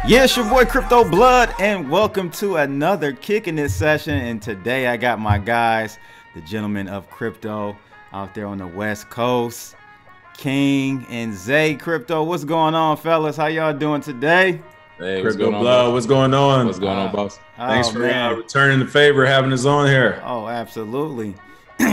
Yeah, it's your boy Crypto Blood, and welcome to another Kicking It session. And today I got my guys, the gentlemen of crypto out there on the West Coast, King and Zay Crypto. What's going on, fellas? How y'all doing today? Hey, Crypto Blood, what's going on? What's going on, boss? Thanks for returning the favor, having us on here. Oh, absolutely.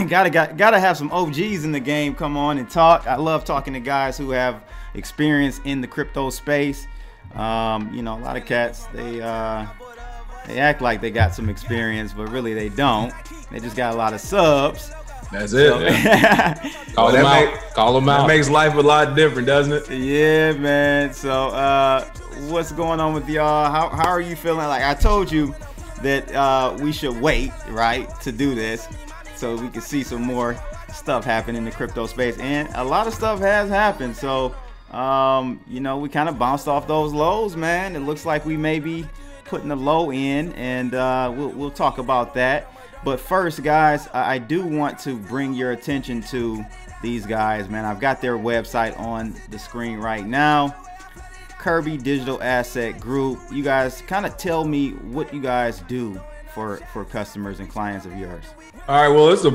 gotta have some OGs in the game come on and talk. I love talking to guys who have experience in the crypto space. You know, a lot of cats, they act like they got some experience, but really they don't. They just got a lot of subs. That's it. So, yeah. Call them out. That makes life a lot different, doesn't it? Yeah, man. So what's going on with y'all? How are you feeling? Like I told you that we should wait, right, to do this so we can see some more stuff happen in the crypto space, and a lot of stuff has happened. So you know, we kind of bounced off those lows, man. It looks like we may be putting a low in, and we'll talk about that. But first, guys, I do want to bring your attention to these guys, man. I've got their website on the screen right now. Kirby Digital Asset Group. You guys kind of tell me what you guys do for customers and clients of yours. All right, well, it's a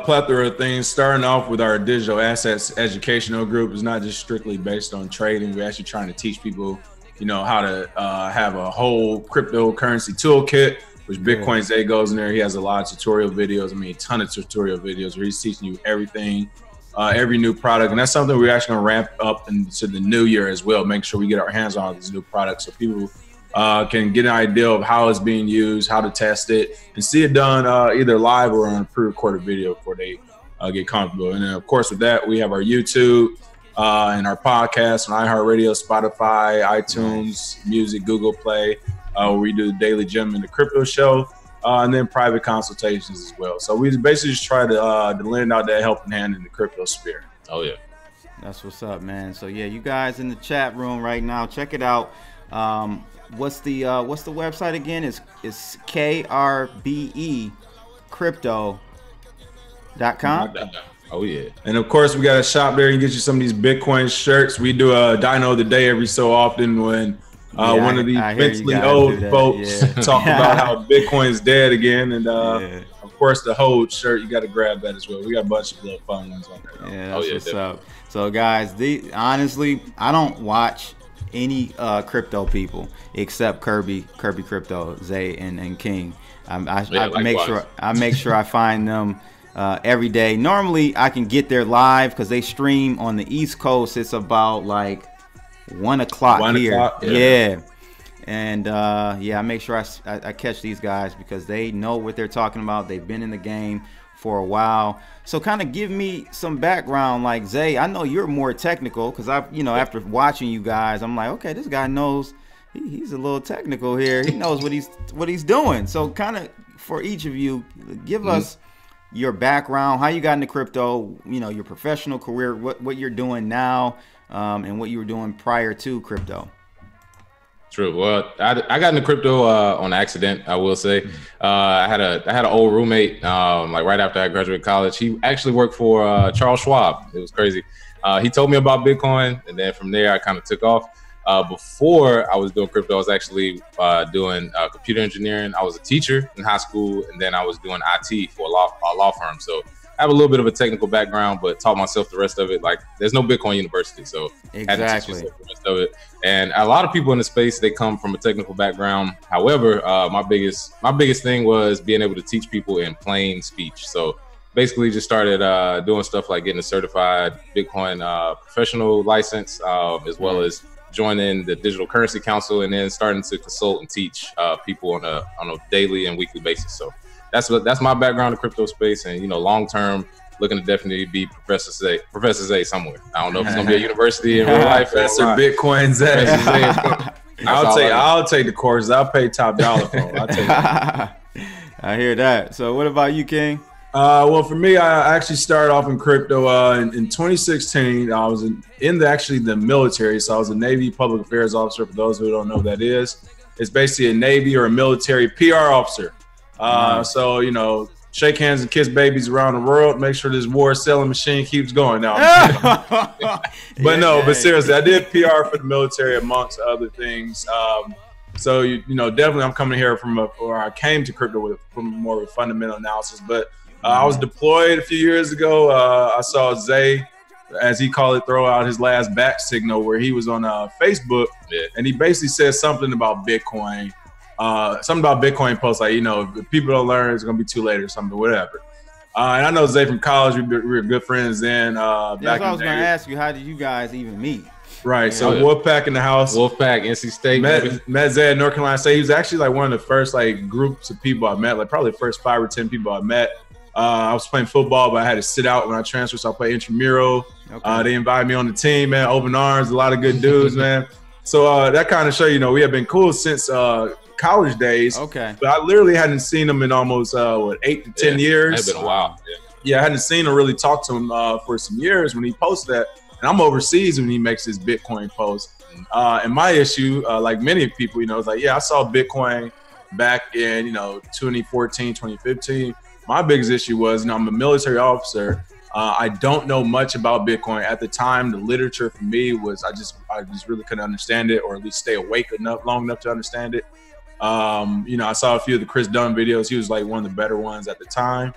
plethora of things. Starting off with our digital assets educational group is not just strictly based on trading. We're actually trying to teach people, you know, how to have a whole cryptocurrency toolkit, which Bitcoin Zay goes in there. He has a lot of tutorial videos. I mean, a ton of tutorial videos where he's teaching you everything, every new product. And that's something we're actually gonna ramp up into the new year as well. Make sure we get our hands on these new products so people can get an idea of how it's being used, how to test it, and see it done either live or on a pre-recorded video before they get comfortable. And then, of course, with that, we have our YouTube and our podcast on iHeartRadio, Spotify, iTunes, Music, Google Play, where we do the Daily Gem and the Crypto Show, and then private consultations as well. So we basically just try to lend out that helping hand in the crypto sphere. Oh, yeah. That's what's up, man. So, yeah, you guys in the chat room right now, check it out. What's the website again? It's Krbe crypto.com. Oh yeah. And of course we got a shop there. You can get you some of these Bitcoin shirts. We do a Dino of the Day every so often when one of these mentally old folks talk about how Bitcoin's dead again. And of course the Hold shirt, you got to grab that as well. We got a bunch of little fun ones on there. Yeah, that's what's up. So guys, honestly, I don't watch any crypto people except Kirby Crypto, Zay, and King. I make sure I find them every day. Normally I can get there live because they stream on the East Coast. It's about like 1 o'clock here. Yeah. And yeah, I make sure I catch these guys because they know what they're talking about. They've been in the game for a while. So kind of give me some background. Like Zay, I know you're more technical because after watching you guys, I'm like, okay, this guy knows he's a little technical here. He knows what he's doing. So kind of for each of you, give us your background, how you got into crypto, you know, your professional career, what you're doing now, and what you were doing prior to crypto. True. Well, I got into crypto on accident, I will say. I had an old roommate, like right after I graduated college. He actually worked for Charles Schwab. It was crazy. He told me about Bitcoin, and then from there I kind of took off. Before I was doing crypto, I was actually doing computer engineering. I was a teacher in high school, and then I was doing IT for a law firm. So I have a little bit of a technical background, but taught myself the rest of it. Like, there's no Bitcoin University, so exactly. I had to teach myself the rest of it. And a lot of people in the space, they come from a technical background. However, my biggest thing was being able to teach people in plain speech. So basically just started doing stuff like getting a certified Bitcoin professional license, as well as joining the Digital Currency Council, and then starting to consult and teach people on a daily and weekly basis. So that's my background in crypto space, and long term, looking to definitely be Professor Zay somewhere. I don't know if it's gonna be a university in real life. Professor Bitcoin Zay. I'll take the course. I'll pay top dollar for it. I'll take it. I hear that. So what about you, King? Well, for me, I actually started off in crypto in 2016. I was in the military, so I was a Navy public affairs officer. For those who don't know what that is, it's basically a Navy or a military PR officer. So shake hands and kiss babies around the world. Make sure this war selling machine keeps going. Now, but seriously, I did PR for the military amongst other things. So definitely, I'm coming here I came to crypto from more of a fundamental analysis. But I was deployed a few years ago. I saw Zay, as he called it, throw out his last back signal where he was on Facebook, and he basically said something about Bitcoin. Something about Bitcoin posts like, if people don't learn, it's gonna be too late or something, whatever. And I know Zay from college. We were good friends then. That's what I was gonna ask you. How did you guys even meet? Right. So Wolfpack in the house. Wolfpack, NC State. Met Zay at North Carolina State. He was actually like one of the first groups of people I met. Like probably the first 5 or 10 people I met. I was playing football, but I had to sit out when I transferred, so I played intramural. Okay. They invited me on the team, man. Open arms, a lot of good dudes, man. So that kind of show, we have been cool since college days. Okay. But I literally hadn't seen him in almost 8 to 10 years. It's been a while. Yeah, I hadn't seen him really talk to him for some years when he posted that. And I'm overseas when he makes his Bitcoin post. And my issue, like many people, is like, I saw Bitcoin back in 2014, 2015. My biggest issue was, I'm a military officer. I don't know much about Bitcoin at the time. The literature for me was I just really couldn't understand it, or at least stay awake long enough to understand it. I saw a few of the Chris Dunn videos. He was like one of the better ones at the time.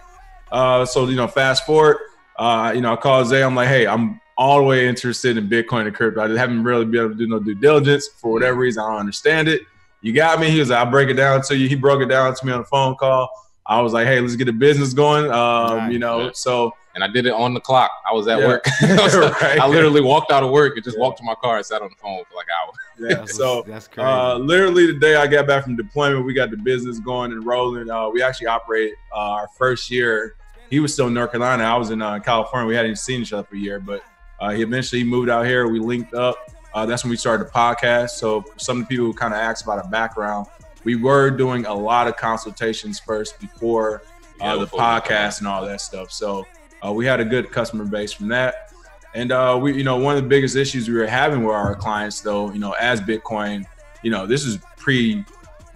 So fast forward, I called Zay. I'm like, hey, I'm all the way interested in Bitcoin and crypto. I just haven't really been able to do no due diligence for whatever reason. I don't understand it. You got me. He was like, I'll break it down to you. He broke it down to me on a phone call. I was like, hey, let's get a business going. So. And I did it on the clock. I was at work. I literally walked out of work and just walked to my car and sat on the phone for like an hour. That's crazy. Literally the day I got back from deployment, we got the business going and rolling. We actually operated our first year. He was still in North Carolina. I was in California. We hadn't even seen each other for a year, but he eventually moved out here. We linked up. That's when we started the podcast. So some of the people who kind of asked about our background, we were doing a lot of consultations first before the podcast and all that stuff. So we had a good customer base from that. And we, one of the biggest issues we were having with our clients, though, as Bitcoin, this is pre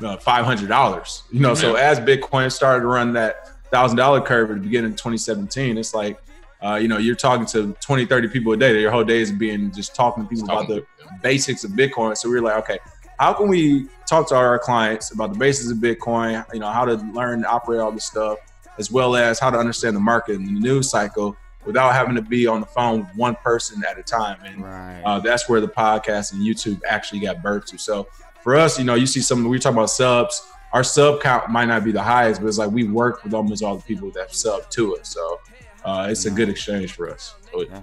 $500, so as Bitcoin started to run that $1,000 curve at the beginning of 2017, it's like, you're talking to 20, 30 people a day. Your whole day is being just talking to people about the basics of Bitcoin. So we were like, okay, how can we talk to our clients about the basics of Bitcoin, how to learn to operate all this stuff, as well as how to understand the market and the news cycle without having to be on the phone with one person at a time. And that's where the podcast and YouTube actually got birthed to. So for us, you see we talk about subs. Our sub count might not be the highest, but it's like we work with almost all the people that sub to us. So it's a good exchange for us. Yeah.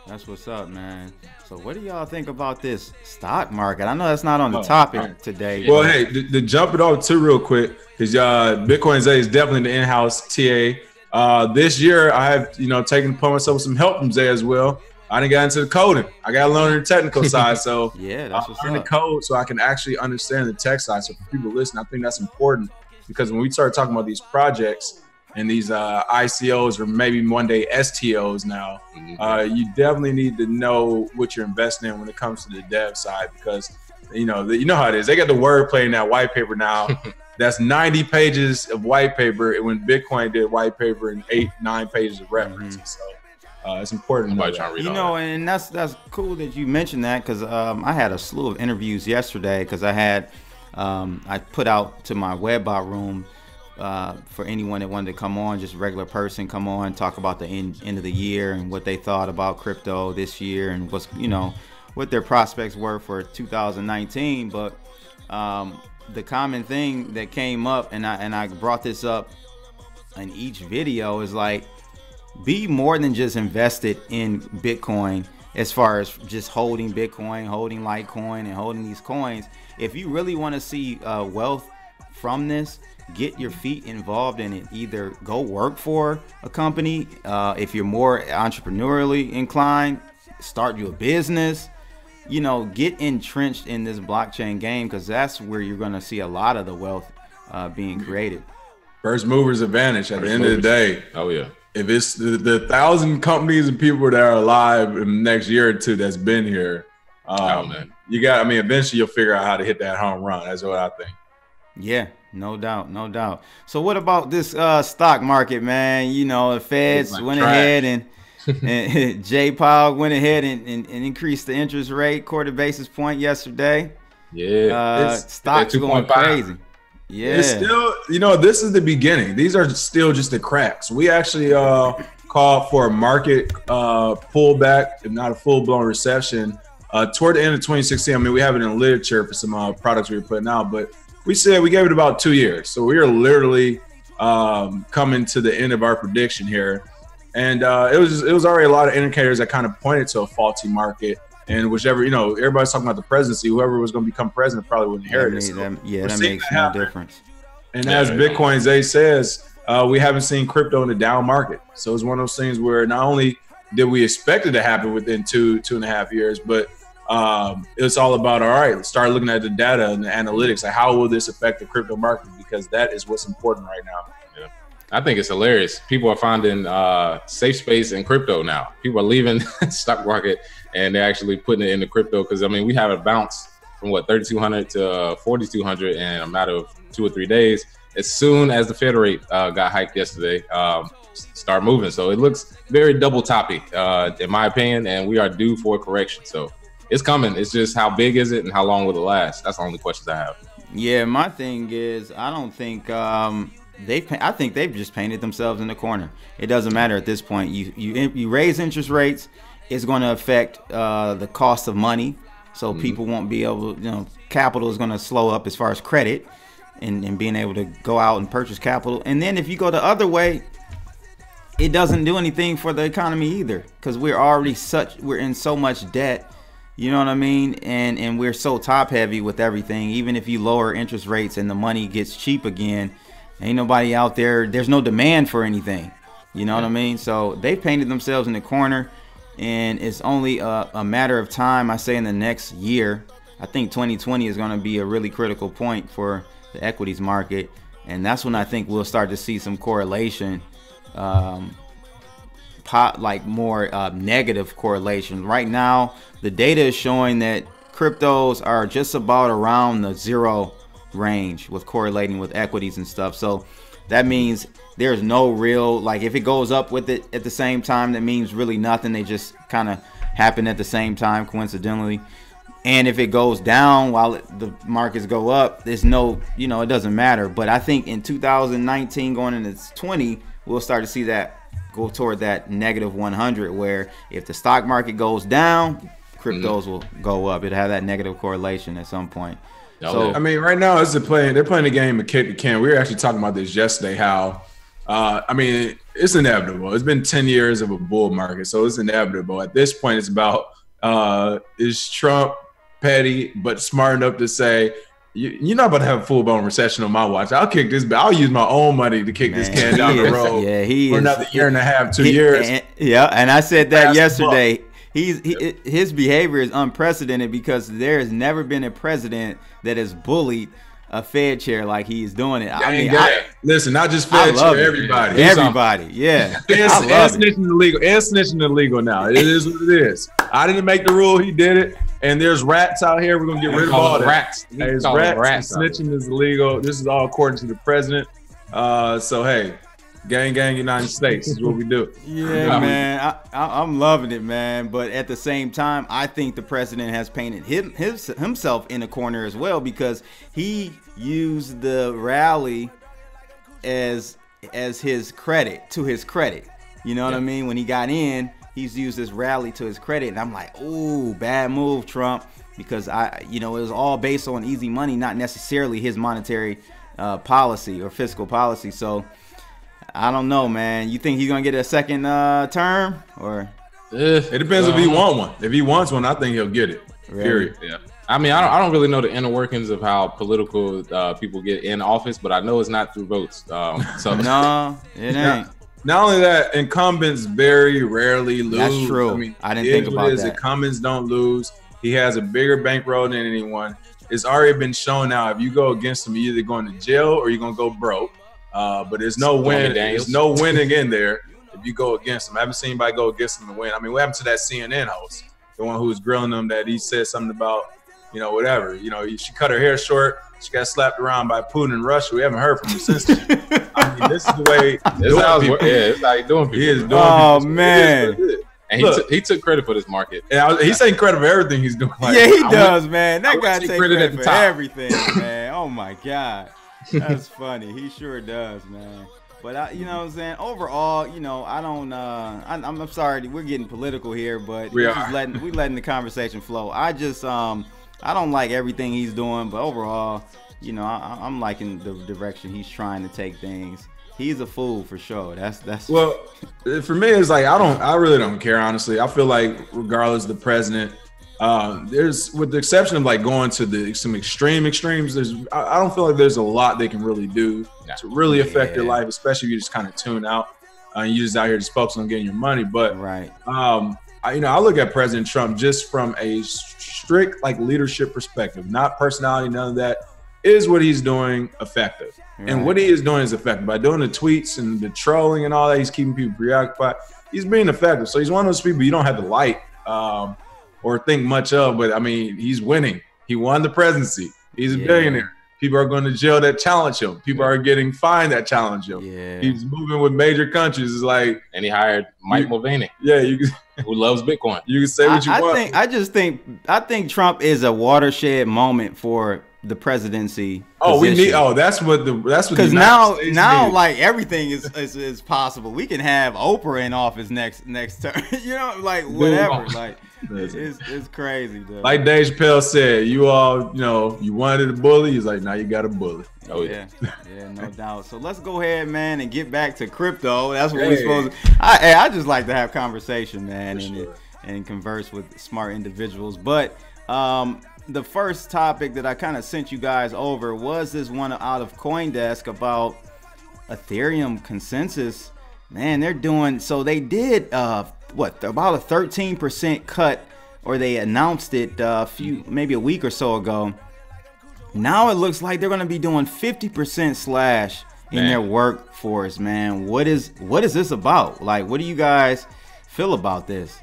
That's what's up, man. So what do y'all think about this stock market? I know that's not on the topic today. Well, hey, to jump it off too real quick, because Bitcoin Zay is definitely the in-house TA. This year, I have, taken upon myself with some help from Zay as well. I didn't get into the coding. I got to learn the technical side. So that's what's learn the code so I can actually understand the tech side. So for people listening, I think that's important, because when we start talking about these projects and these ICOs or maybe one day STOs now, you definitely need to know what you're investing in when it comes to the dev side, because you know how it is. They got the wordplay in that white paper now. That's 90 pages of white paper, and when Bitcoin did white paper and 8-9 pages of references. So it's important to know that. And that's cool that you mentioned that, because I had a slew of interviews yesterday, because I had I put out to my Webbot room for anyone that wanted to come on, just a regular person, come on, talk about the end of the year and what they thought about crypto this year and what's, what their prospects were for 2019. But the common thing that came up, and I brought this up in each video, is like, be more than just invested in Bitcoin as far as just holding Bitcoin, holding Litecoin, and holding these coins. If you really want to see wealth from this, get your feet involved in it. Either go work for a company, if you're more entrepreneurially inclined, start you a business, get entrenched in this blockchain game, because that's where you're going to see a lot of the wealth being created. First movers advantage at the end of the day. Oh yeah. If it's the 1,000 companies and people that are alive in the next year or two that's been here, eventually you'll figure out how to hit that home run. That's what I think. Yeah, no doubt, no doubt. So what about this stock market, man? You know, the Feds went ahead and Jay Powell went ahead and increased the interest rate quarter basis point yesterday. Yeah, stocks going crazy. Yeah, it's still, you know, this is the beginning. These are still just the cracks. We actually called for a market pullback, if not a full-blown recession, toward the end of 2016. I mean, we have it in the literature for some products we were putting out, but we said we gave it about 2 years. So we are literally coming to the end of our prediction here. And it was already a lot of indicators that kind of pointed to a faulty market. And whichever, you know, everybody's talking about the presidency, whoever was going to become president probably would inherit it. So that makes no difference. And as Bitcoin Zay says, we haven't seen crypto in a down market. So it's one of those things where not only did we expect it to happen within 2.5 years, but it's all about, all right, let's start looking at the data and the analytics. Like, how will this affect the crypto market? Because that is what's important right now. Yeah. I think it's hilarious. People are finding safe space in crypto now. People are leaving the stock market and they're actually putting it into crypto. Because, I mean, we have a bounce from, 3,200 to 4,200 in a matter of 2 or 3 days. As soon as the Fed rate got hiked yesterday, start moving. So it looks very double toppy, in my opinion, and we are due for a correction. So it's coming. It's just how big is it and how long will it last? That's the only questions I have. Yeah, my thing is I don't think I think they've just painted themselves in the corner. It doesn't matter at this point. You raise interest rates, it's going to affect the cost of money. So people won't be able to, you know, capital is going to slow up as far as credit and being able to go out and purchase capital. And then if you go the other way, it doesn't do anything for the economy either, because we're in so much debt. You know what I mean? And we're so top heavy with everything. Even if you lower interest rates and the money gets cheap again, ain't nobody out there. There's no demand for anything. You know what I mean? So they painted themselves in the corner, and it's only a matter of time. I say in the next year. I think 2020 is going to be a really critical point for the equities market, and that's when I think we'll start to see some correlation, more negative correlation. Right now, the data is showing that cryptos are just about around the 0 range with correlating with equities and stuff. So that means there's no real, like, if it goes up with it at the same time, that means really nothing. They just kind of happen at the same time coincidentally. And if it goes down while the markets go up, there's no, you know, it doesn't matter. But I think in 2019 going into 20, we'll start to see that go toward that negative 100, where if the stock market goes down, cryptos will go up. It'll have that negative correlation at some point. So I mean, right now they're playing the game of kick the can. We were actually talking about this yesterday, how I mean, it's inevitable. It's been 10 years of a bull market, so it's inevitable. At this point, it's about is Trump petty but smart enough to say, you're not about to have a full-blown recession on my watch. I'll kick this, but I'll use my own money to kick this can down the road for another year and a half, 2 years. And I said that yesterday. His behavior is unprecedented, because there has never been a president that has bullied a Fed chair like he's doing it. I mean, listen, not just Fed chair, everybody. Yeah. And snitching illegal now. It is what it is. I didn't make the rule. He did it. And there's rats out here. We're going to get rid of all that. Rats. There's rats. Snitching is illegal. This is all according to the president. So, hey, gang, United States is what we do. Yeah, man. I'm loving it, man. But at the same time, I think the president has painted himself in a corner as well, because he used the rally as his credit, to his credit. You know what I mean? When he got in, he's used this rally to his credit, and I'm like, ooh, bad move, Trump, because it was all based on easy money, not necessarily his monetary policy or fiscal policy. So I don't know, man. You think he's gonna get a second term, or? It depends if he wants one. If he wants one, I think he'll get it. Really? Period. Yeah. I mean, I don't really know the inner workings of how political people get in office, but I know it's not through votes. So no, it ain't. Not only that, incumbents very rarely lose. That's true. I mean, I didn't think about that. Incumbents don't lose. He has a bigger bankroll than anyone. It's already been shown now. If you go against him, you're either going to jail or you're going to go broke. But there's no win. There's no winning in there if you go against him. I haven't seen anybody go against him to win. I mean, what happened to that CNN host, the one who was grilling him, that he said something about you know, whatever. You know, she cut her hair short. She got slapped around by Putin in Russia. We haven't heard from her since. I mean, this is the way. This is how he's doing people. He is doing oh people. man. And he took credit for this market. And he's taking credit for everything he's doing. Like, yeah, he does, man. That guy takes credit for everything, man. Oh my God, that's funny. He sure does, man. But you know what I'm saying? Overall, you know, I don't. I'm sorry, we're getting political here, but we're letting the conversation flow. I just I don't like everything he's doing, but overall, you know, I'm liking the direction he's trying to take things. He's a fool for sure. That's well, for me, it's like I really don't care, honestly. I feel like regardless of the president, there's, with the exception of like going to some extremes, I don't feel like there's a lot they can really do to really affect your life, especially if you just kind of tune out and you just out here just focusing on getting your money. But right. I look at President Trump just from a strict like leadership perspective, not personality, none of that. Is what he's doing effective? Right. And what he is doing is effective by doing the tweets and the trolling and all that. He's keeping people preoccupied. He's being effective. So he's one of those people you don't have to like or think much of. But I mean, he's winning. He won the presidency. He's a billionaire. People are going to jail that challenge him. People are getting fined that challenge him. Yeah. He's moving with major countries. It's like, and he hired Mike Mulvaney. Yeah, who loves Bitcoin. You can say what you want. I think Trump is a watershed moment for the presidency. Oh, position. That's what because now like everything is possible. We can have Oprah in office next term. You know, like whatever. Like it's crazy, dude. Like Dave Chappelle said, you all, you know, you wanted a bully. He's like, now you got a bully. Oh yeah, no doubt. So let's go ahead, man, and get back to crypto. That's what we're supposed to. I just like to have conversation, man, and converse with smart individuals. But the first topic that I kind of sent you guys over was this one out of CoinDesk about Ethereum Consensys. Man, they're doing, so they did about a 13% cut, or they announced it maybe a week or so ago. Now it looks like they're going to be doing 50% slash in their workforce, man. What is this about? Like, what do you guys feel about this?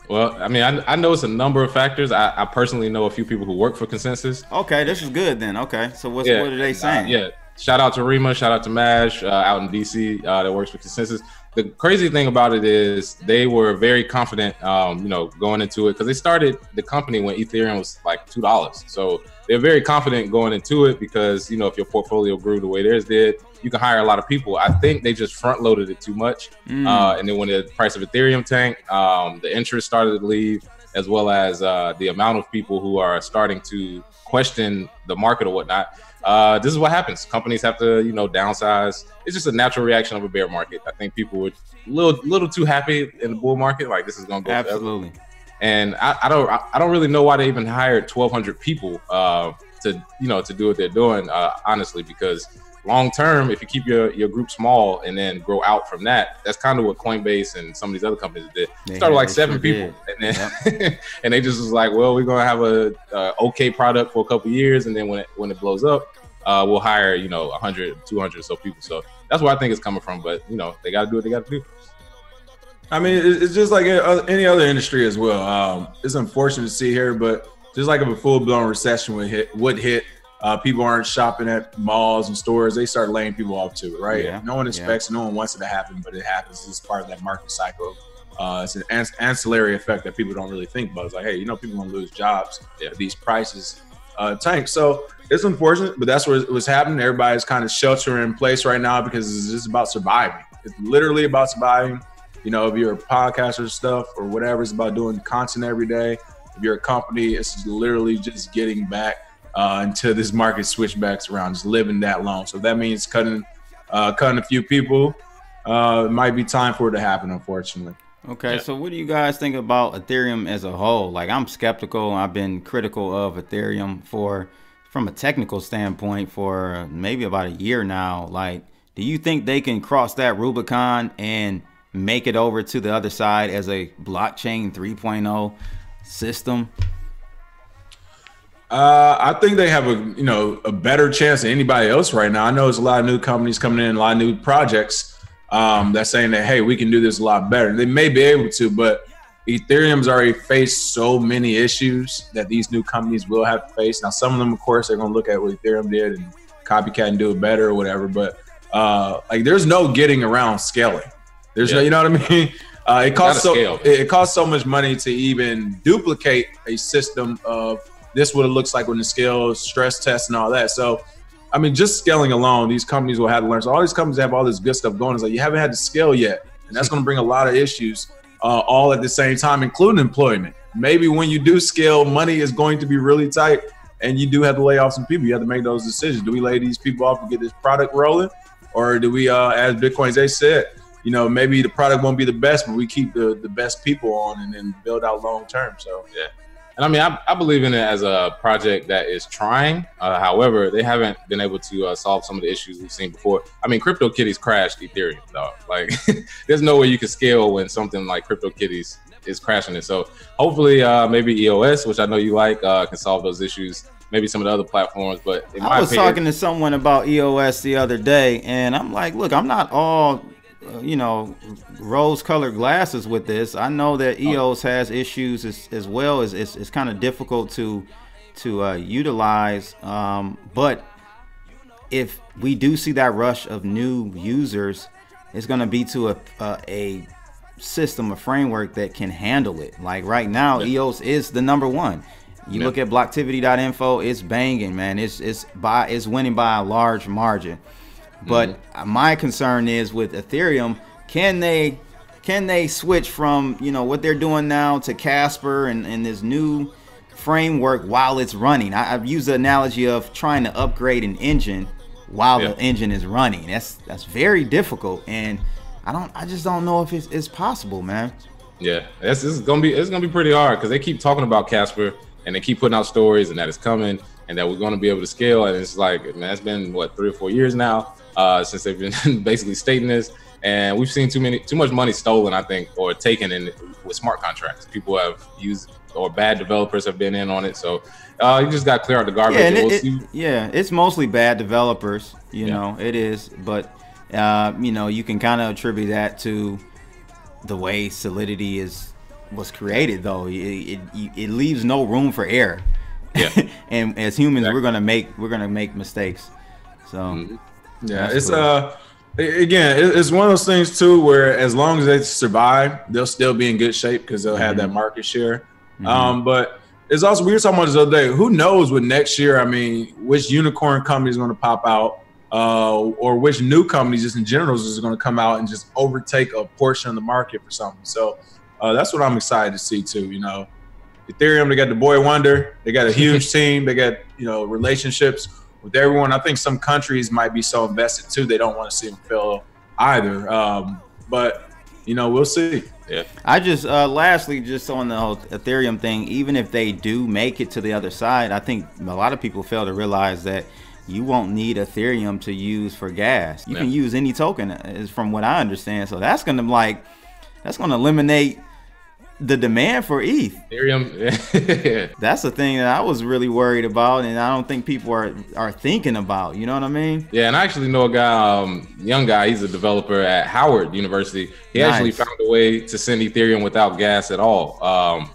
Well, I mean, I know it's a number of factors. I personally know a few people who work for Consensys. Okay, this is good then. Okay, so what are they saying? Shout out to Rima, shout out to Mash out in DC that works for Consensys. The crazy thing about it is they were very confident, you know, going into it because they started the company when Ethereum was like $2. So they're very confident going into it because, you know, if your portfolio grew the way theirs did, you can hire a lot of people. I think they just front loaded it too much. And then when the price of Ethereum tanked, the interest started to leave, as well as the amount of people who are starting to question the market or whatnot. This is what happens. Companies have to, you know, downsize. It's just a natural reaction of a bear market. I think people were a little too happy in the bull market. Like, this is going to go absolutely forever. And I don't really know why they even hired 1,200 people to do what they're doing, honestly, because long term, if you keep your group small and then grow out from that, that's kind of what Coinbase and some of these other companies did. They started like 7 people, and then and they just was like, well, we're gonna have a okay product for a couple of years, and then when it blows up, we'll hire 100, 200 or so people. So that's where I think it's coming from. But you know, they got to do what they got to do. I mean, it's just like any other industry as well. It's unfortunate to see here, but just like if a full-blown recession would hit, people aren't shopping at malls and stores. They start laying people off too, right? Yeah. No one expects it. No one wants it to happen, but it happens. It's part of that market cycle. It's an ancillary effect that people don't really think about. It's like, hey, people gonna lose jobs if these prices tank. So it's unfortunate, but that's what was happening. Everybody's kind of sheltering in place right now because it's just about surviving. It's literally about surviving. You know, if you're a podcaster stuff or whatever, it's about doing content every day. If you're a company, it's literally just getting back until this market switchbacks around, just living that long. So that means cutting a few people. It might be time for it to happen, unfortunately. Okay, so what do you guys think about Ethereum as a whole? Like, I'm skeptical. I've been critical of Ethereum from a technical standpoint for maybe about a year now. Like, do you think they can cross that Rubicon and make it over to the other side as a blockchain 3.0 system? I think they have a better chance than anybody else right now. I know there's a lot of new companies coming in, a lot of new projects that's saying that, hey, we can do this a lot better. They may be able to, but Ethereum's already faced so many issues that these new companies will have to face. Now, some of them, of course, they're going to look at what Ethereum did and copycat and do it better or whatever. But like, there's no getting around scaling. There's no, you know what I mean? It costs so much money to even duplicate a system of this what it looks like when it scales, stress tests, and all that. So, I mean, just scaling alone, these companies will have to learn. So all these companies have all this good stuff going. It's like you haven't had to scale yet, and that's going to bring a lot of issues all at the same time, including employment. Maybe when you do scale, money is going to be really tight, and you do have to lay off some people. You have to make those decisions. Do we lay these people off and get this product rolling, or do we, as Bitcoins they said, you know, maybe the product won't be the best, but we keep the best people on and then build out long term. So yeah. And I mean, I believe in it as a project that is trying. However, they haven't been able to solve some of the issues we've seen before. I mean, CryptoKitties crashed Ethereum, dog. Like, there's no way you can scale when something like CryptoKitties is crashing it. So hopefully, maybe EOS, which I know you like, can solve those issues. Maybe some of the other platforms. But in I was talking to someone about EOS the other day, and I'm like, look, I'm not all you know, rose-colored glasses with this. I know that EOS has issues as well. It's kind of difficult to utilize, but if we do see that rush of new users, it's going to be to a system, a framework that can handle it. Like right now, EOS is the #1. You look at blocktivity.info, it's banging, man. It's winning by a large margin. But my concern is with Ethereum, can they switch from, you know, what they're doing now to Casper and this new framework while it's running? I've used the analogy of trying to upgrade an engine while the engine is running. That's very difficult, and I just don't know if it's possible, man. Yeah, it's gonna be pretty hard because they keep talking about Casper and they keep putting out stories and that it's coming and that we're going to be able to scale, and it's like, man, it's been what, 3 or 4 years now since they've been basically stating this, and we've seen too much money stolen, I think, or taken in with smart contracts. People have used, or bad developers have been in on it. So you just got to clear out the garbage. It's mostly bad developers, you know, it is, but you know, you can kind of attribute that to the way Solidity was created, though. It leaves no room for error. And as humans, we're gonna make mistakes. So it's cool. Again, it's one of those things too where as long as they survive, they'll still be in good shape because they'll have that market share. But it's also, we were talking about this the other day, who knows what next year, I mean, which unicorn company is going to pop out, or which new companies just in general is going to come out and just overtake a portion of the market for something. So that's what I'm excited to see too. You know, Ethereum, they got the boy wonder, they got a huge team, they got, you know, relationships with everyone. I think some countries might be so invested too, they don't want to see them fail either. But you know, we'll see. I just lastly, just on the whole Ethereum thing, even if they do make it to the other side, I think a lot of people fail to realize that you won't need Ethereum to use for gas. You can use any token, is from what I understand. So that's gonna eliminate the demand for ETH. Ethereum. That's the thing that I was really worried about, and I don't think people are thinking about. You know what I mean? Yeah, and I actually know a guy, young guy. He's a developer at Howard University. He actually found a way to send Ethereum without gas at all.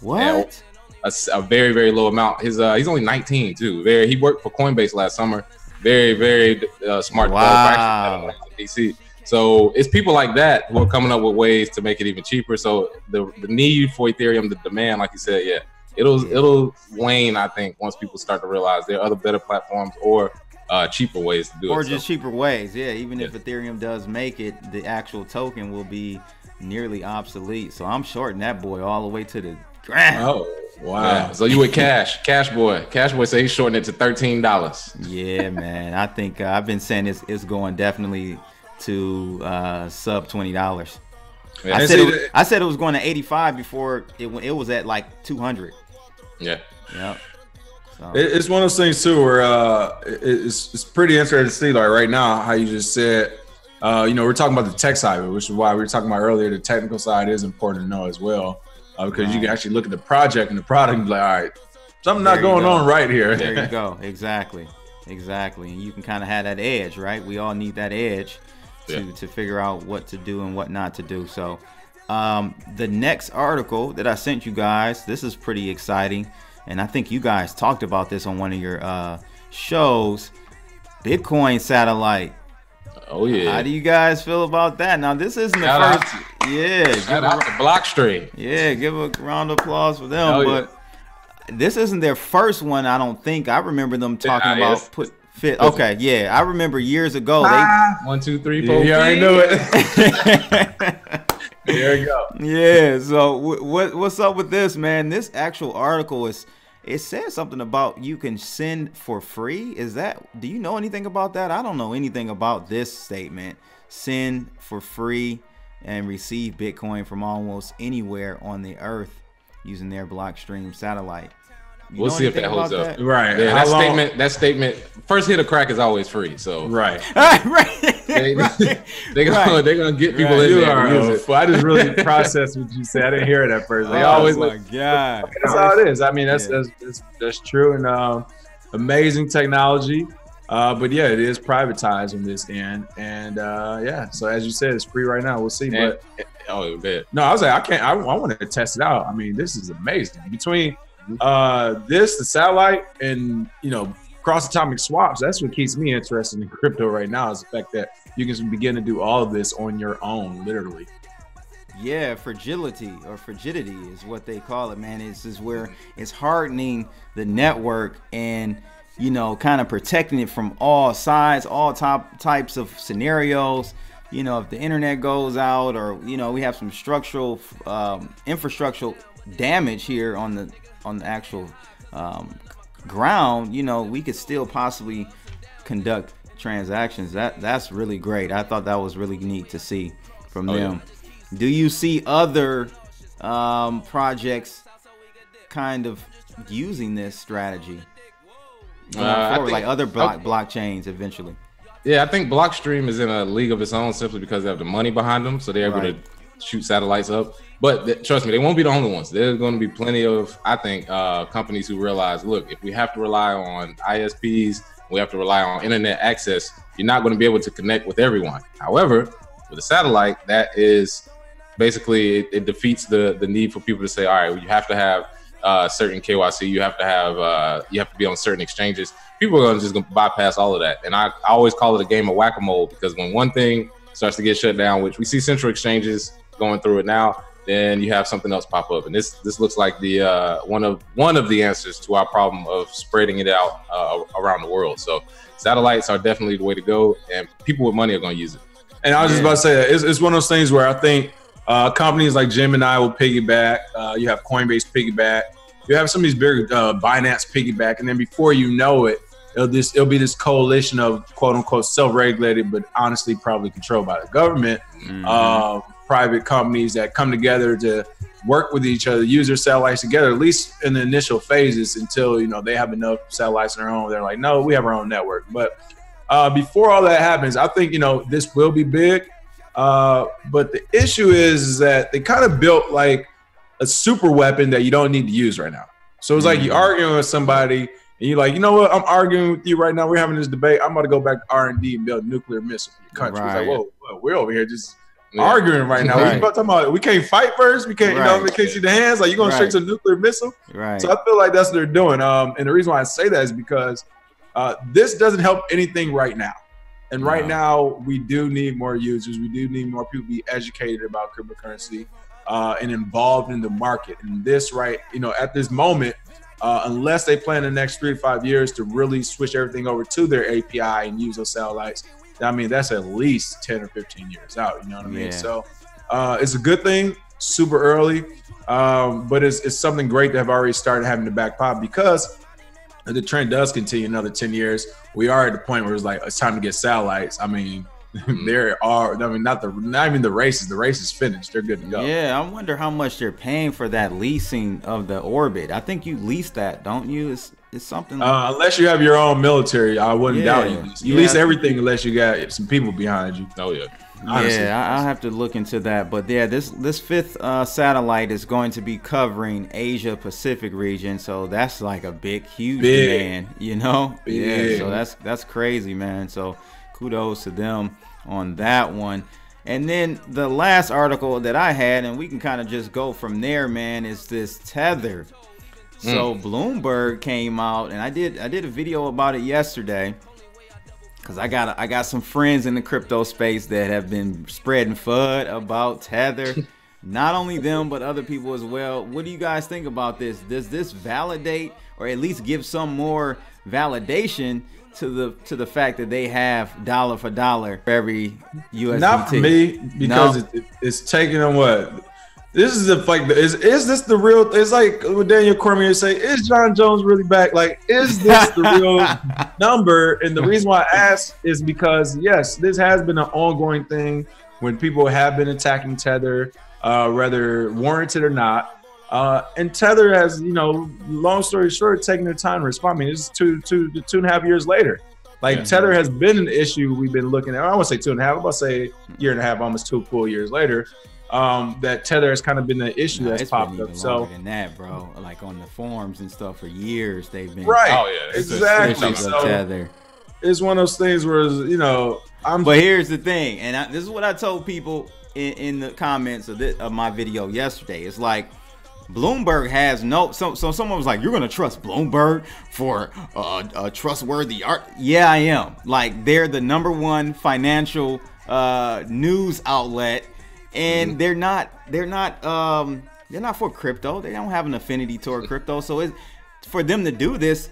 What? A very, very low amount. He's only 19 too. He worked for Coinbase last summer. Very, very smart developer in DC. So it's people like that who are coming up with ways to make it even cheaper. So the need for Ethereum, the demand, like you said, it'll wane, I think, once people start to realize there are other better platforms or cheaper ways to do it. Or just cheaper ways, even if Ethereum does make it, the actual token will be nearly obsolete. So I'm shorting that boy all the way to the ground. Oh, wow. Yeah. So you with Cash Boy say he's shorting it to $13. Yeah, man. I think I've been saying it's going definitely to sub $20. I said it was going to 85 before it was at like 200. So. It's one of those things too where it's pretty interesting to see, like right now, how you just said, you know, we're talking about the tech side of it, which is why we were talking about earlier. The technical side is important to know as well, because you can actually look at the project and the product and be like, all right, something not going on right here. There you go. Exactly. And you can kind of have that edge, right? We all need that edge to figure out what to do and what not to do. So The next article that I sent you guys, this is pretty exciting, and I think you guys talked about this on one of your shows. Bitcoin satellite. Oh yeah. How do you guys feel about that? Now this isn't the first. Yeah. Shout out to Blockstream. Yeah, give a round of applause for them. But this isn't their first one, I don't think. I remember them talking about Okay, yeah, I remember years ago. 1, 2, 3, 4. Yeah, I knew it. There you go. Yeah. So what's up with this, man? This actual article it says something about you can send for free. Do you know anything about that? I don't know anything about this statement. Send for free and receive Bitcoin from almost anywhere on the earth using their Blockstream satellite. We'll see if that holds up. Right. Yeah, that statement, first hit of crack is always free. So right. They're gonna get people in there to use it. I just really processed what you said. I didn't hear it at first. They always my God. That's how it is. I mean, that's true, and amazing technology. But yeah, it is privatized on this end, and so as you said, it's free right now. We'll see. But no, I was like, I want to test it out. I mean, this is amazing. Between the satellite, and cross-atomic swaps, that's what keeps me interested in crypto right now, is the fact that you can begin to do all of this on your own, literally. Yeah, fragility is what they call it, man. It's just where it's hardening the network and kind of protecting it from all sides, all types of scenarios. If the internet goes out, or we have some structural infrastructural damage here on the actual ground, we could still possibly conduct transactions. That's really great. I thought that was really neat to see from them. Yeah. Do you see other projects kind of using this strategy like other blockchains eventually? Yeah, I think Blockstream is in a league of its own simply because they have the money behind them, so they're able to shoot satellites up. But trust me, they won't be the only ones. There's going to be plenty of, I think, companies who realize, look, if we have to rely on ISPs, we have to rely on internet access, you're not going to be able to connect with everyone. However, with a satellite, that is basically, it defeats the need for people to say, all right, you have to have certain KYC, you have to be on certain exchanges. People are going to bypass all of that. And I always call it a game of whack-a-mole, because when one thing starts to get shut down, which we see central exchanges going through it now, then you have something else pop up, and this looks like the one of the answers to our problem of spreading it out around the world. So satellites are definitely the way to go, and people with money are going to use it. And I was just about to say that it's one of those things where I think companies like Gemini will piggyback. You have Coinbase piggyback. You have some of these bigger Binance piggyback, and then before you know it, it'll be this coalition of quote unquote self-regulated, but honestly probably controlled by the government. Private companies that come together to work with each other, use their satellites together, at least in the initial phases, until they have enough satellites on their own. They're like, no, we have our own network. But before all that happens, I think this will be big. But the issue is that they kind of built like a super weapon that you don't need to use right now. So it's like you're arguing with somebody, and you're like, you know what? I'm arguing with you right now. We're having this debate. I'm about to go back to R&D and build a nuclear missile for your country. It's like, whoa, we're over here just arguing right now. We're talking about we can't fight first. We can't, we can't see the hands. Like, you're going straight to a nuclear missile. Right. So I feel like that's what they're doing. And the reason why I say that is because this doesn't help anything right now. And right now, we do need more users. We do need more people to be educated about cryptocurrency and involved in the market. And this, at this moment, unless they plan the next 3 to 5 years to really switch everything over to their API and use those satellites, I mean, that's at least 10 or 15 years out. You know what I mean? Yeah. So it's a good thing, super early, but it's something great to have already started having the back pop, because if the trend does continue another 10 years, we are at the point where it's time to get satellites. I mean, not even the races. The race is finished. They're good to go. Yeah, I wonder how much they're paying for that leasing of the orbit. I think you lease that, don't you? It's something like unless you have your own military, I wouldn't doubt you lease everything unless you got some people behind you. Oh yeah. Honestly. Yeah, I'll have to look into that. But yeah, this fifth satellite is going to be covering Asia Pacific region, so that's like a huge demand, Yeah, so that's crazy, man. So kudos to them on that one. And then the last article that I had, and we can kind of just go from there, man, is this Tether. So Bloomberg came out, and I did a video about it yesterday, because I got some friends in the crypto space that have been spreading FUD about Tether. Not only them, but other people as well. What do you guys think about this? Does this validate, or at least give some more validation to the fact that they have dollar for dollar for every USDT? Not for me, because it's taking them what? This is is this the real? It's like what Daniel Cormier say, is John Jones really back? Like, is this the real number? And the reason why I ask is because, yes, this has been an ongoing thing when people have been attacking Tether, whether warranted or not. And Tether has, long story short, taking their time to respond. I mean, it's two and a half years later. Like, Tether has been an issue we've been looking at. I won't say 2.5, I'm about to say year and a half, almost 2 full years later. That Tether has kind of been an issue that's popped up. So than that, bro, like on the forums and stuff for years, they've been right. Oh yeah, exactly. So Tether. It's one of those things where, But here's the thing, and this is what I told people in the comments of my video yesterday. It's like, Bloomberg has no. So someone was like, "You're gonna trust Bloomberg for a trustworthy art?" Yeah, I am. Like, they're the #1 financial news outlet. And they're not for crypto. They don't have an affinity toward crypto. So it's for them to do this.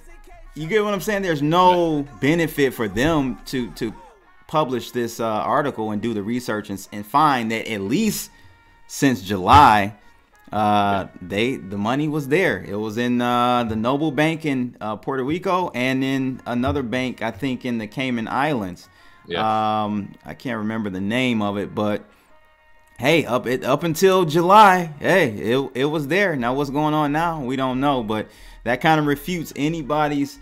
You get what I'm saying? There's no benefit for them to publish this article and do the research and find that at least since July, the money was there. It was in the Noble Bank in Puerto Rico, and in another bank, I think, in the Cayman Islands. I can't remember the name of it, but hey, up until July, hey, it was there. Now what's going on now? We don't know, but that kind of refutes anybody's,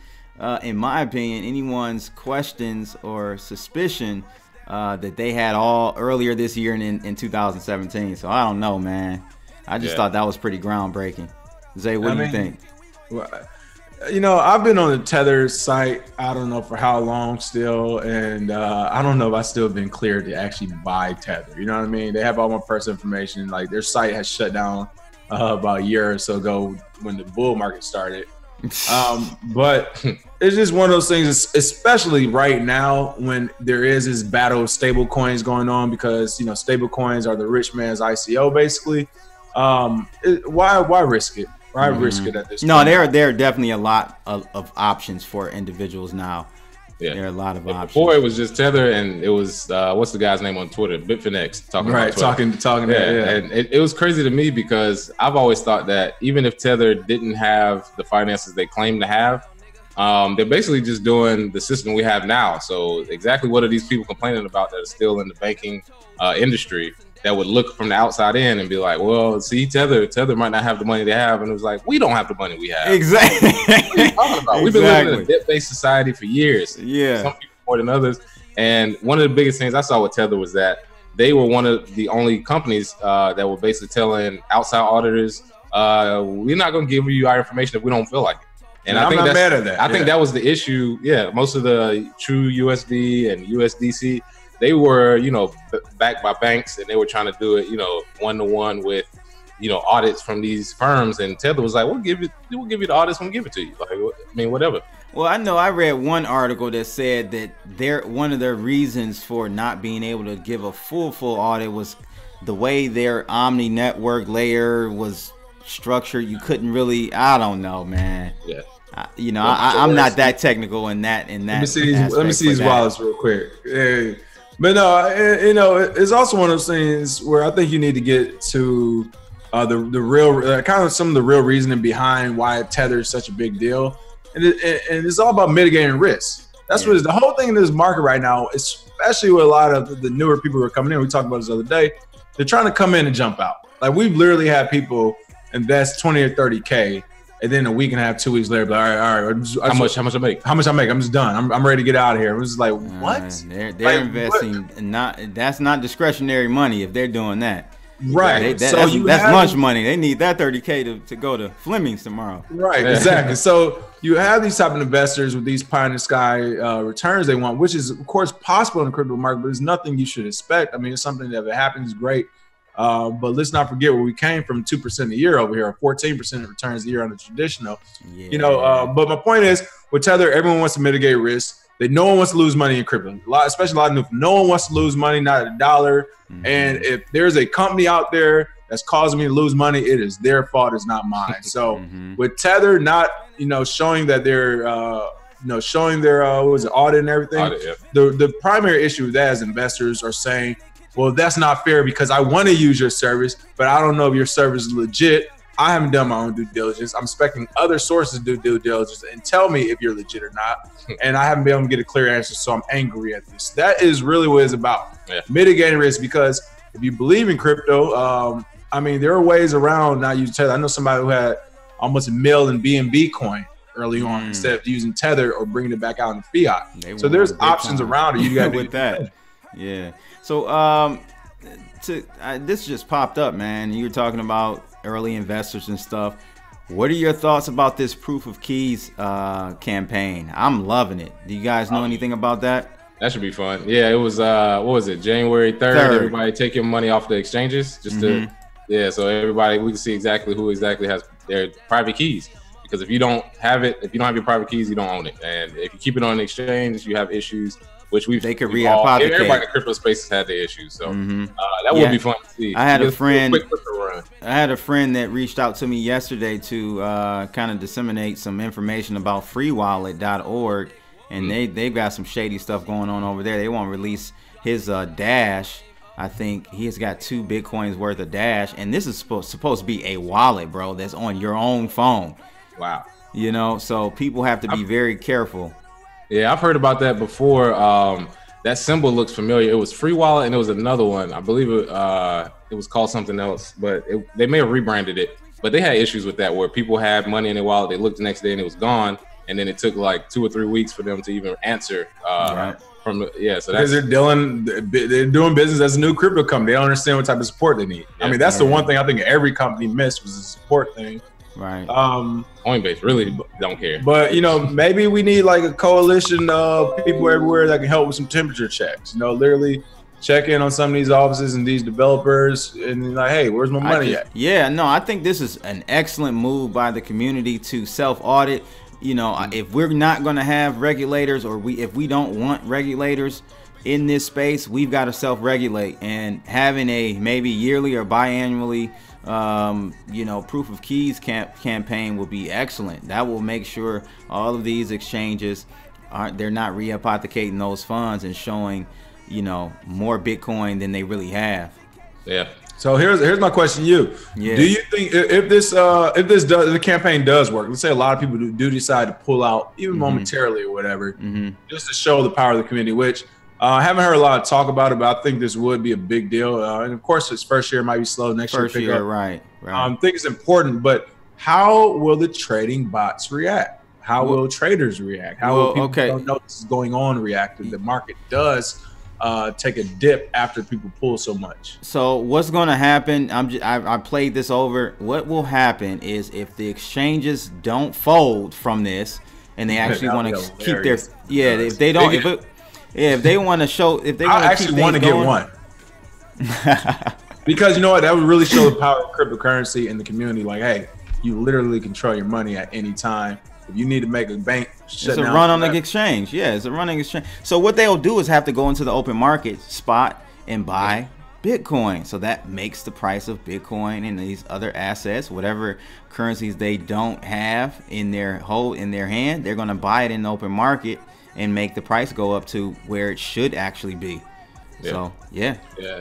in my opinion, anyone's questions or suspicion that they had all earlier this year in 2017. So I don't know, man. I just thought that was pretty groundbreaking. Zay, what do you think? Well, I've been on the Tether site, I don't know for how long still, and I don't know if I've still been cleared to actually buy Tether. You know what I mean? They have all my personal information. Like, their site has shut down about a year or so ago when the bull market started. But it's just one of those things, especially right now when there is this battle of stablecoins going on, because, stablecoins are the rich man's ICO, basically. Why risk it? I risk it at this point. No, there are definitely a lot of options for individuals now. Yeah, there are a lot of options. Before it was just Tether, and it was what's the guy's name on Twitter? Bitfinex talking about Twitter. talking. And it was crazy to me, because I've always thought that even if Tether didn't have the finances they claim to have, they're basically just doing the system we have now. So exactly what are these people complaining about that are still in the banking industry? That would look from the outside in and be like, well, see, Tether might not have the money they have. And it was like, we don't have the money we have. Exactly. What are you talking about? We've been living in a debt-based society for years. Yeah. Some people more than others. And one of the biggest things I saw with Tether was that they were one of the only companies that were basically telling outside auditors, we're not going to give you our information if we don't feel like it. And I think I'm not mad at that. I think that was the issue. Yeah, most of the true USD and USDC, they were, backed by banks, and they were trying to do it, one-to-one with, audits from these firms. And Tether was like, we'll give you the audits, we'll give it to you. Like, I mean, whatever. Well, I know I read one article that said that one of their reasons for not being able to give a full audit was the way their Omni network layer was structured. You couldn't really, I don't know, man. Yeah. I'm not that technical in that. Let me see these wallets real quick. Hey. But no, it's also one of those things where I think you need to get to the real, kind of some of the real reasoning behind why Tether is such a big deal, and it's all about mitigating risk. That's what the whole thing in this market right now, especially with a lot of the newer people who are coming in. We talked about this the other day. They're trying to come in and jump out. Like, we've literally had people invest 20 or 30K. And then a week and a half, 2 weeks later, but all right. How much I make? How much I make? I'm just done. I'm ready to get out of here. It was like, what? They're investing. That's not discretionary money if they're doing that. Right. That's lunch money. They need that 30K to go to Fleming's tomorrow. Right, exactly. So you have these type of investors with these pie in the sky returns they want, which is of course possible in the crypto market, but it's nothing you should expect. I mean, it's something that if it happens, great. But let's not forget where we came from, 2% a year over here, 14% returns a year on the traditional. Yeah. But my point is, with Tether, everyone wants to mitigate risk. No one wants to lose money in crypto, especially a lot of new. No one wants to lose money, not a dollar. Mm-hmm. And if there's a company out there that's causing me to lose money, it is their fault. It's not mine. So with Tether not, showing that they're, showing their audit and everything. The primary issue with that is investors are saying, well, that's not fair because I want to use your service, but I don't know if your service is legit. I haven't done my own due diligence. I'm expecting other sources to do due diligence and tell me if you're legit or not. And I haven't been able to get a clear answer, so I'm angry at this. That is really what it's about, mitigating risk. Because if you believe in crypto, I mean, there are ways around not using Tether. I know somebody who had almost $1 million in BNB coin early on instead of using Tether or bringing it back out in fiat. So there's options around it. You got to with that. Yeah. So this just popped up, man. You were talking about early investors and stuff. What are your thoughts about this proof of keys campaign? I'm loving it. Do you guys know anything about that? That should be fun. Yeah, it was what was it, January 3rd? Everybody taking money off the exchanges just to so everybody, we can see exactly who exactly has their private keys. Because if you don't have it, if you don't have your private keys, you don't own it. And if you keep it on an exchange, you have issues, which they could re-authenticate. Everybody in the crypto space has had their issues, so that would be fun to see. I had a friend that reached out to me yesterday to kind of disseminate some information about freewallet.org, and they've got some shady stuff going on over there. They won't release his Dash. I think he has got 2 Bitcoins worth of Dash, and this is supposed to be a wallet, bro, that's on your own phone. Wow. So people have to be very careful. Yeah, I've heard about that before. That symbol looks familiar. It was Free Wallet, and it was another one. I believe it was called something else, but they may have rebranded it. But they had issues with that where people had money in their wallet. They looked the next day and it was gone, and then it took like 2 or 3 weeks for them to even answer. So because they're doing business as a new crypto company. They don't understand what type of support they need. I mean, that's the one thing I think every company missed was the support thing. Right. Coinbase really don't care. But maybe we need like a coalition of people everywhere that can help with some temperature checks. Literally check in on some of these offices and these developers and like, hey, where's my money at? Yeah, no, I think this is an excellent move by the community to self-audit. If we're not going to have regulators, or if we don't want regulators in this space, we've got to self-regulate, and having a maybe yearly or biannually proof of keys campaign will be excellent. That will make sure all of these exchanges they're not rehypothecating those funds and showing more Bitcoin than they really have. Yeah. So here's my question to you. Yeah. Do you think if the campaign does work, let's say a lot of people do decide to pull out even momentarily or whatever, just to show the power of the community, which I haven't heard a lot of talk about it, but I think this would be a big deal. And of course, this first year might be slow. Next year, right. I think it's important, but how will the trading bots react? How will traders react? How will people who don't know this is going on react if the market does take a dip after people pull so much? So what's going to happen? I played this over. What will happen is if the exchanges don't fold from this, and they actually want to keep their if they don't if they want to show if they I actually want to get one. Because that would really show the power of cryptocurrency in the community. Like, hey, you literally control your money at any time. If you need to make a bank shut down, it's a run on the exchange. Yeah, it's a running exchange. So what they'll do is have to go into the open market spot and buy Bitcoin. So that makes the price of Bitcoin and these other assets, whatever currencies they don't have in their hand, they're going to buy it in the open market and make the price go up to where it should actually be. Yeah. So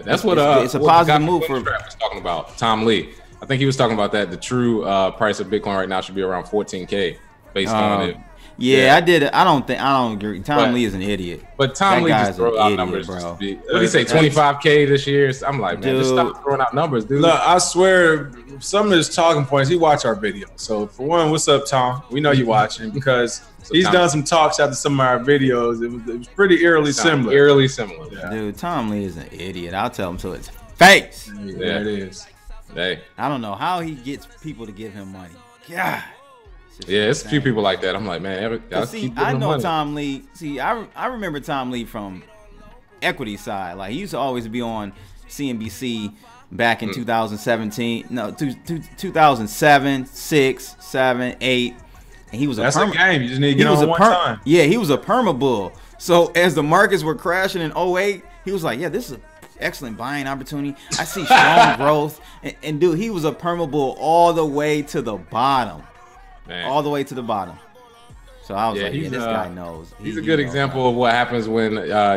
that's it's a positive move for. Was talking about Tom Lee. I think he was talking about that. The true price of Bitcoin right now should be around 14K based on it. Yeah, I did it. I don't agree. Tom Lee is an idiot. But Tom Lee just throw out numbers, bro. What did he say? 25K this year? I'm like, man, just stop throwing out numbers, dude. Look, I swear, some of his talking points, he watch our videos. So for one, what's up, Tom? We know you watching because he's done some talks after some of our videos. It was pretty eerily similar. Eerily similar. Yeah. Dude, Tom Lee is an idiot. I'll tell him to his face. There it is. Hey. I don't know how he gets people to give him money. God. Yeah, it's a few people like that. I'm like, man, see, I know money. Tom Lee. See, I remember Tom Lee from equity side. Like, he used to always be on CNBC back in 2017. No, 2007, 6, 7, 8. And he was That's a game. You just need to get on one time. Yeah, he was a perma bull. So as the markets were crashing in 08, he was like, yeah, this is an excellent buying opportunity. I see strong growth. And dude, he was a perma bull all the way to the bottom. Man. All the way to the bottom. So I was like, yeah, this guy knows. He's a good example of what happens when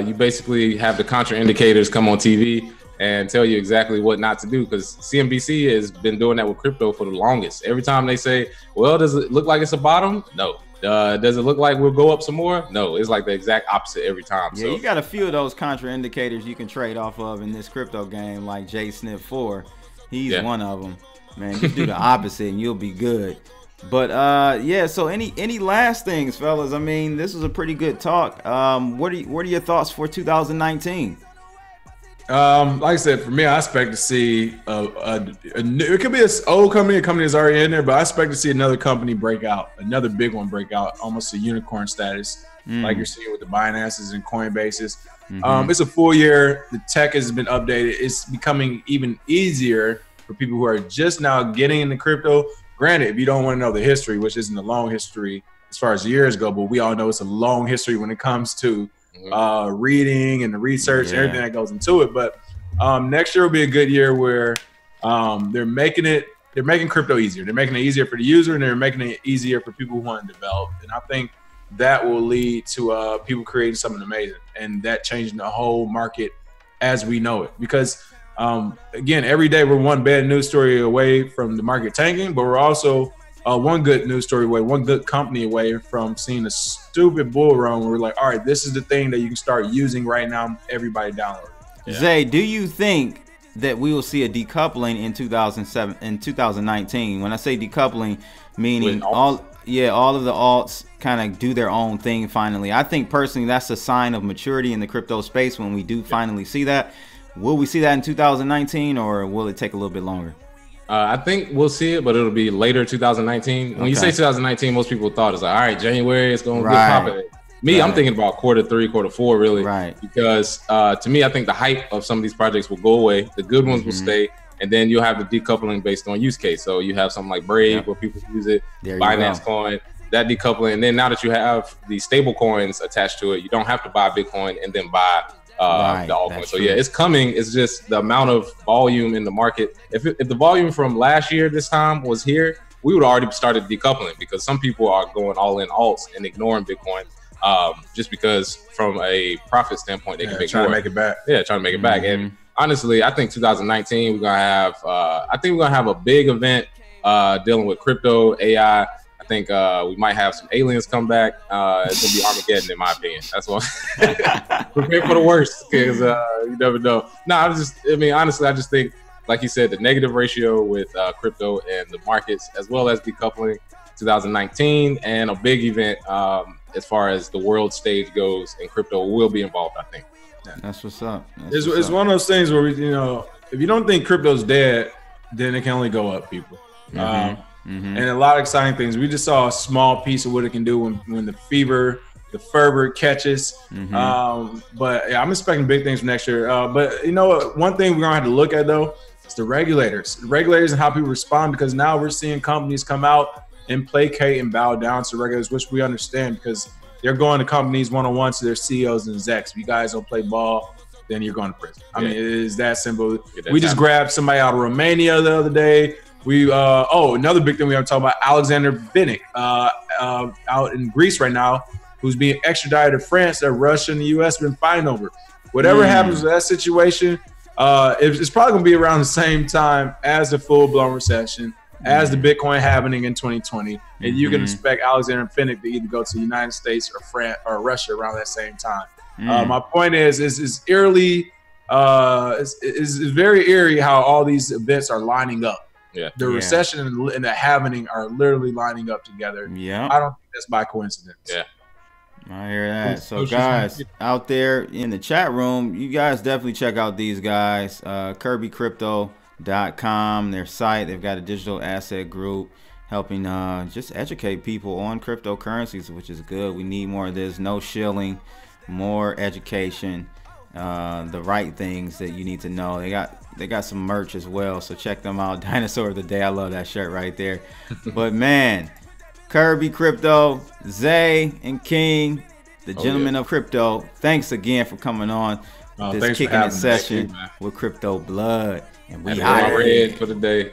you basically have the contraindicators come on TV and tell you exactly what not to do, because CNBC has been doing that with crypto for the longest. Every time they say, well, does it look like it's a bottom? No. Does it look like we'll go up some more? No. It's like the exact opposite every time. Yeah, so you got a few of those contraindicators you can trade off of in this crypto game, like J Snip 4. He's one of them. Man, just do the opposite and you'll be good. But yeah, so any last things, fellas? I mean, this was a pretty good talk. What are your thoughts for 2019? Like I said, for me, I expect to see it could be an old company, a company that's already in there, but I expect to see another company break out, another big one break out, almost a unicorn status, like you're seeing with the Binances and Coinbases. It's a full year. The tech has been updated. It's becoming even easier for people who are just now getting into crypto. Granted, if you don't want to know the history, which isn't a long history as far as years go, but we all know it's a long history when it comes to reading and the research and everything that goes into it. But next year will be a good year where they're making crypto easier. They're making it easier for the user, and they're making it easier for people who want to develop. And I think that will lead to people creating something amazing, and that changing the whole market as we know it. Because again, every day we're one bad news story away from the market tanking, but we're also one good news story away, one good company away from seeing a stupid bull run where we're like, all right, this is the thing that you can start using right now. Everybody download it. Zay, do you think that we will see a decoupling in 2019? When I say decoupling, meaning all of the alts kind of do their own thing finally. I think personally that's a sign of maturity in the crypto space when we do finally see that. Will we see that in 2019, or will it take a little bit longer? I think we'll see it, but it'll be later 2019. When you say 2019, most people thought it's like, all right, January, it's going to get popping. Me, I'm thinking about quarter 3, quarter 4, really. Right. Because to me, I think the hype of some of these projects will go away. The good ones will stay. And then you'll have the decoupling based on use case. So you have something like Brave where people use it, Binance Coin, that decoupling. And then now that you have the stable coins attached to it, you don't have to buy Bitcoin and then buy the altcoin. So yeah, it's coming. It's just the amount of volume in the market. If the volume from last year this time was here, we would already started decoupling, because some people are going all in alts and ignoring Bitcoin, just because from a profit standpoint they can make trying to make it back. Yeah, trying to make it back. And honestly, I think 2019 we're gonna have a big event dealing with crypto, AI. I think we might have some aliens come back. It's gonna be Armageddon, in my opinion. That's what. Prepare for the worst, because you never know. No, honestly, I just think, like you said, the negative ratio with crypto and the markets, as well as decoupling 2019, and a big event as far as the world stage goes, and crypto will be involved, I think. That's what's up. It's one of those things where if you don't think crypto's dead, then it can only go up, people. And a lot of exciting things. We just saw a small piece of what it can do when the fervor catches. But yeah, I'm expecting big things for next year. But you know what? One thing we're gonna have to look at though is the regulators and how people respond, because now we're seeing companies come out and placate and bow down to regulators, which we understand, because they're going to companies one-on-one to their CEOs and execs. If you guys don't play ball, then you're going to prison. I mean, it is that simple. We just grabbed somebody out of Romania the other day. Another big thing we have to talk about, Alexander Vinnik, out in Greece right now, who's being extradited to France that Russia and the U.S. have been fighting over. Whatever happens with that situation, it's probably going to be around the same time as the full-blown recession, as the Bitcoin happening in 2020, and you can expect Alexander Vinnik to either go to the United States or France or Russia around that same time. My point is eerily, it's very eerie how all these events are lining up. The recession and the happening are literally lining up together. I don't think that's by coincidence. I hear that. So guys out there in the chat room, you guys definitely check out these guys. KirbyCrypto.com, their site. They've got a digital asset group helping just educate people on cryptocurrencies, which is good. We need more of this. No shilling, more education, the right things that you need to know. They got some merch as well, so check them out. Dinosaur of the Day. I love that shirt right there. But man, Kirby Crypto, Zay, and King, the gentlemen of crypto, thanks again for coming on this kicking it session with Crypto Blood. And we out for the day.